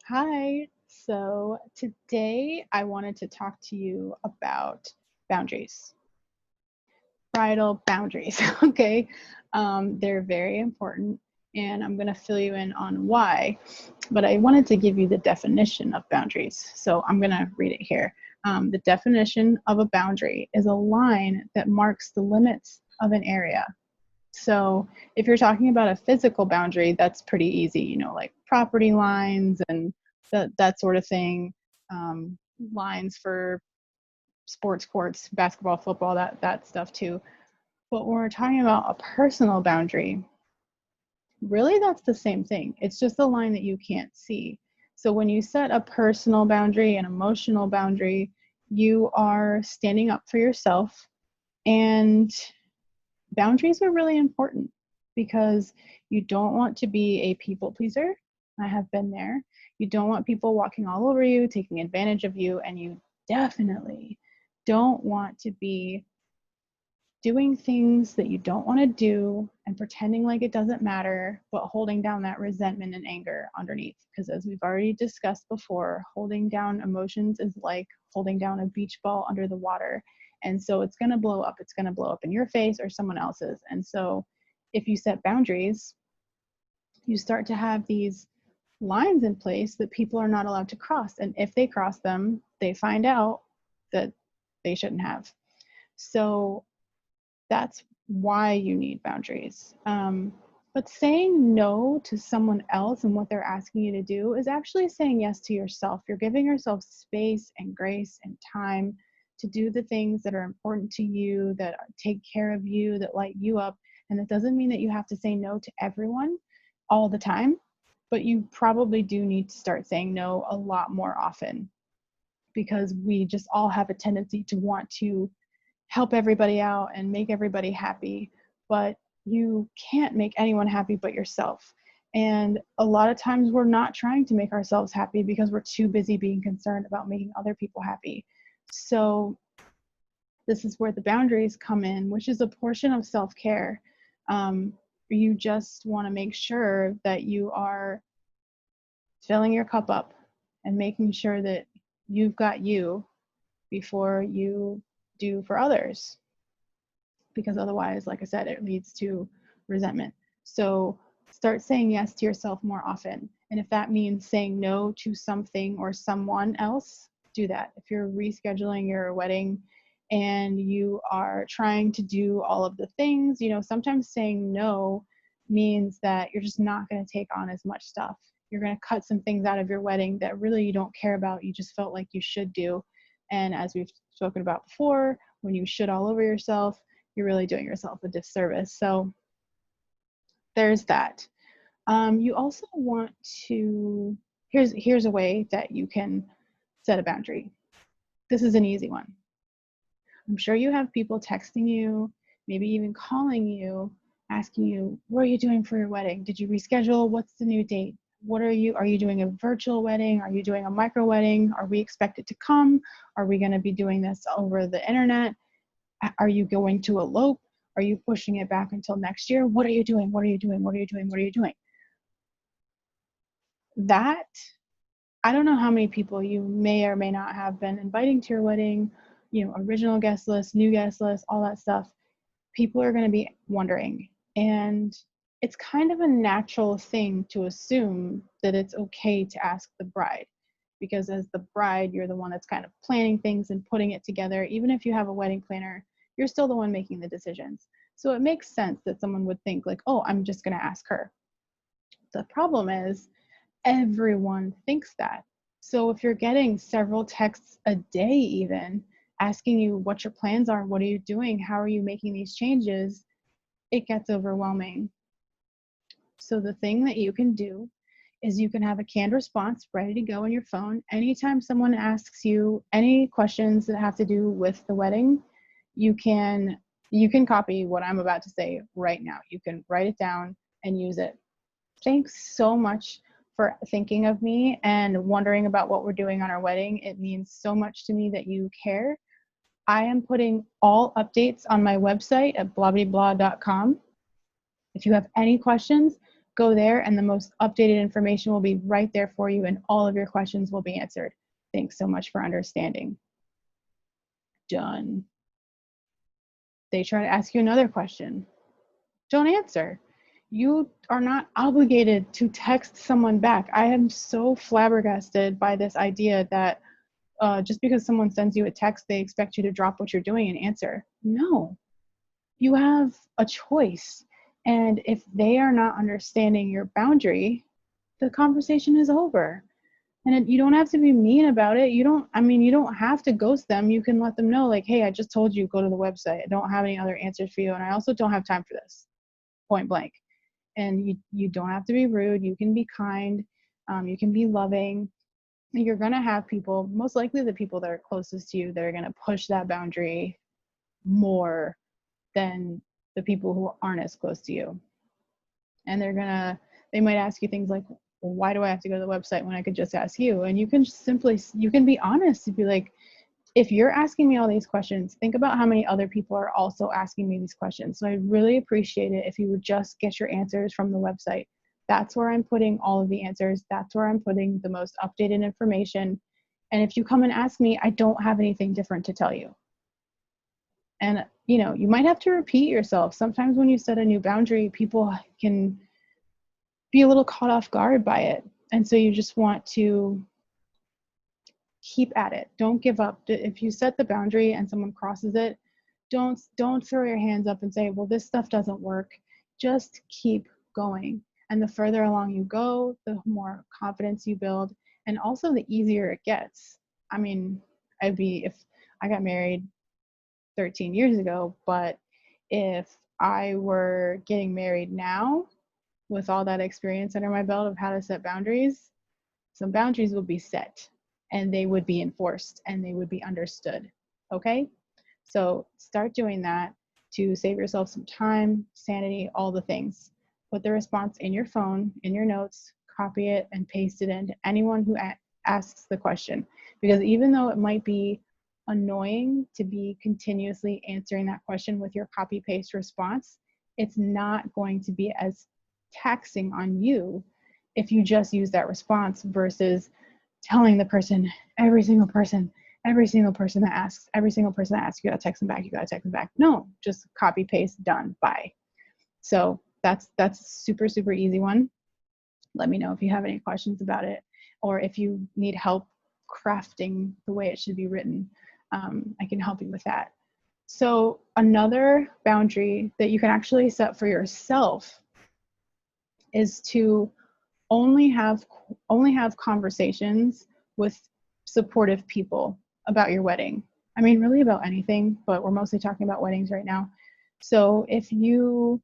Hi. So today I wanted to talk to you about boundaries, bridal boundaries. Okay. They're very important, and I'm going to fill you in on why. But I wanted to give you the definition of boundaries. So I'm going to read it here. The definition of a boundary is a line that marks the limits of an area. So if you're talking about a physical boundary, that's pretty easy, like property lines and that sort of thing, lines for sports courts, basketball, football, that stuff too. But when we're talking about a personal boundary, really that's the same thing. It's just a line that you can't see. So when you set a personal boundary, an emotional boundary, you are standing up for yourself, and boundaries are really important because you don't want to be a people pleaser. I have been there. You don't want people walking all over you, taking advantage of you, and you definitely don't want to be doing things that you don't want to do and pretending like it doesn't matter, but holding down that resentment and anger underneath. Because as we've already discussed before, holding down emotions is like holding down a beach ball under the water. And so it's going to blow up. It's going to blow up in your face or someone else's. And so if you set boundaries, you start to have these lines in place that people are not allowed to cross. And if they cross them, they find out that they shouldn't have. So that's why you need boundaries. But saying no to someone else and what they're asking you to do is actually saying yes to yourself. You're giving yourself space and grace and time to do the things that are important to you, that take care of you, that light you up. And that doesn't mean that you have to say no to everyone all the time, but you probably do need to start saying no a lot more often, because we just all have a tendency to want to help everybody out and make everybody happy, but you can't make anyone happy but yourself. And a lot of times we're not trying to make ourselves happy because we're too busy being concerned about making other people happy. So this is where the boundaries come in, which is a portion of self-care. You just want to make sure that you are filling your cup up and making sure that you've got you before you do for others, because otherwise, like I said, it leads to resentment. So start saying yes to yourself more often. And if that means saying no to something or someone else, do that. If you're rescheduling your wedding and you are trying to do all of the things, sometimes saying no means that you're just not going to take on as much stuff. You're going to cut some things out of your wedding that really you don't care about, you just felt like you should do. And as we've spoken about before, when you should all over yourself, you're really doing yourself a disservice. So there's that. You also want to, here's a way that you can set a boundary. This is an easy one. I'm sure you have people texting you, maybe even calling you, asking you, what are you doing for your wedding? Did you reschedule? What's the new date? Are you doing a virtual wedding? Are you doing a micro wedding? Are we expected to come? Are we going to be doing this over the internet? Are you going to elope? Are you pushing it back until next year? What are you doing? What are you doing? What are you doing? What are you doing? That, I don't know how many people you may or may not have been inviting to your wedding, original guest list, new guest list, all that stuff. People are going to be wondering. And it's kind of a natural thing to assume that it's okay to ask the bride, because as the bride, you're the one that's kind of planning things and putting it together. Even if you have a wedding planner, you're still the one making the decisions. So it makes sense that someone would think like, oh, I'm just going to ask her. The problem is everyone thinks that. So if you're getting several texts a day even asking you what your plans are, what are you doing, how are you making these changes, it gets overwhelming. So the thing that you can do is you can have a canned response ready to go on your phone. Anytime someone asks you any questions that have to do with the wedding, you can copy what I'm about to say right now. You can write it down and use it. Thanks so much for thinking of me and wondering about what we're doing on our wedding. It means so much to me that you care. I am putting all updates on my website at blahblahblah.com. If you have any questions, Go there and the most updated information will be right there for you and all of your questions will be answered. Thanks so much for understanding. Done. They try to ask you another question. Don't answer. You are not obligated to text someone back. I am so flabbergasted by this idea that just because someone sends you a text, they expect you to drop what you're doing and answer. No, you have a choice. And if they are not understanding your boundary, the conversation is over. And you don't have to be mean about it. You don't have to ghost them. You can let them know, like, hey, I just told you, go to the website. I don't have any other answers for you. And I also don't have time for this, point blank. And you don't have to be rude. You can be kind. You can be loving. You're going to have people, most likely the people that are closest to you, that are going to push that boundary more than the people who aren't as close to you. And they might ask you things like, well, why do I have to go to the website when I could just ask you? And you can be honest and be like, if you're asking me all these questions, think about how many other people are also asking me these questions. So I really appreciate it if you would just get your answers from the website. That's where I'm putting all of the answers. That's where I'm putting the most updated information. And if you come and ask me, I don't have anything different to tell you. And, you might have to repeat yourself. Sometimes when you set a new boundary, people can be a little caught off guard by it. And so you just want to keep at it. Don't give up. If you set the boundary and someone crosses it, don't throw your hands up and say, well, this stuff doesn't work. Just keep going. And the further along you go, the more confidence you build, and also the easier it gets. I mean, if I got married 13 years ago, but if I were getting married now with all that experience under my belt of how to set boundaries, some boundaries would be set and they would be enforced and they would be understood. Okay? So start doing that to save yourself some time, sanity, all the things. Put the response in your phone, in your notes, copy it and paste it into anyone who asks the question. Because even though it might be annoying to be continuously answering that question with your copy paste response, it's not going to be as taxing on you if you just use that response versus telling the person, every single person that asks, you gotta text them back. No, just copy paste, done, bye. So that's a super, super easy one. Let me know if you have any questions about it, or if you need help crafting the way it should be written. I can help you with that. So another boundary that you can actually set for yourself is to only have conversations with supportive people about your wedding. I mean, really about anything, but we're mostly talking about weddings right now. So if you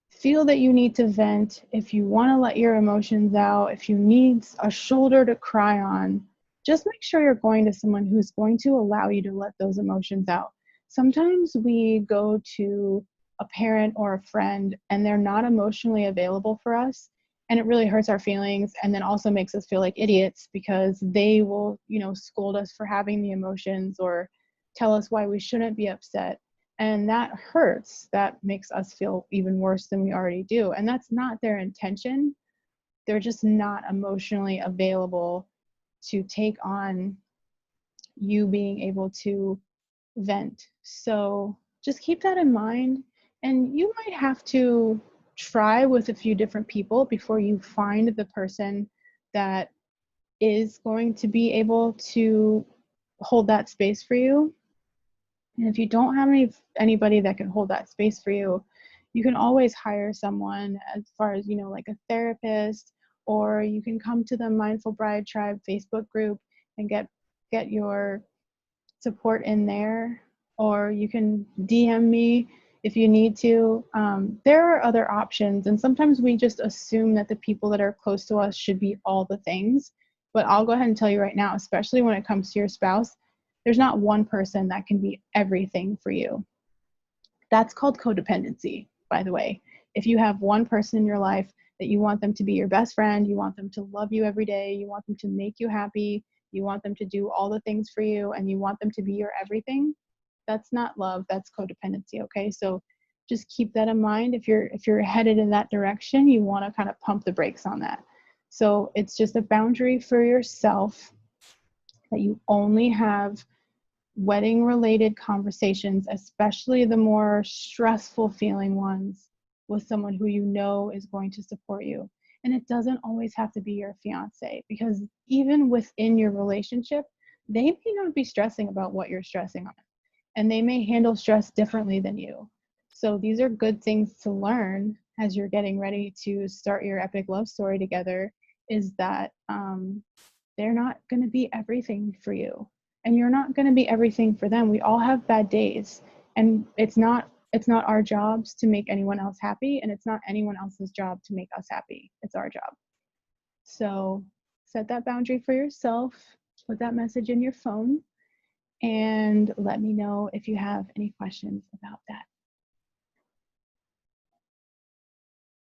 feel that you need to vent, if you want to let your emotions out, if you need a shoulder to cry on, just make sure you're going to someone who's going to allow you to let those emotions out. Sometimes we go to a parent or a friend and they're not emotionally available for us, and it really hurts our feelings, and then also makes us feel like idiots because they will, scold us for having the emotions or tell us why we shouldn't be upset. And that hurts. That makes us feel even worse than we already do. And that's not their intention. They're just not emotionally available to take on you being able to vent. So just keep that in mind. And you might have to try with a few different people before you find the person that is going to be able to hold that space for you. And if you don't have anybody that can hold that space for you, you can always hire someone, as far as, like a therapist, or you can come to the Mindful Bride Tribe Facebook group and get your support in there, or you can DM me if you need to. There are other options, and sometimes we just assume that the people that are close to us should be all the things. But I'll go ahead and tell you right now, especially when it comes to your spouse, there's not one person that can be everything for you. That's called codependency, by the way. If you have one person in your life that you want them to be your best friend, you want them to love you every day, you want them to make you happy, you want them to do all the things for you, and you want them to be your everything, that's not love, that's codependency, okay? So just keep that in mind. If you're headed in that direction, you want to kind of pump the brakes on that. So it's just a boundary for yourself that you only have wedding related conversations, especially the more stressful feeling ones, with someone who you know is going to support you. And it doesn't always have to be your fiance, because even within your relationship, they may not be stressing about what you're stressing on, and they may handle stress differently than you. So these are good things to learn as you're getting ready to start your epic love story together, is that they're not going to be everything for you, and you're not going to be everything for them. We all have bad days, and it's not our jobs to make anyone else happy, and it's not anyone else's job to make us happy. It's our job. So set that boundary for yourself, put that message in your phone, and let me know if you have any questions about that.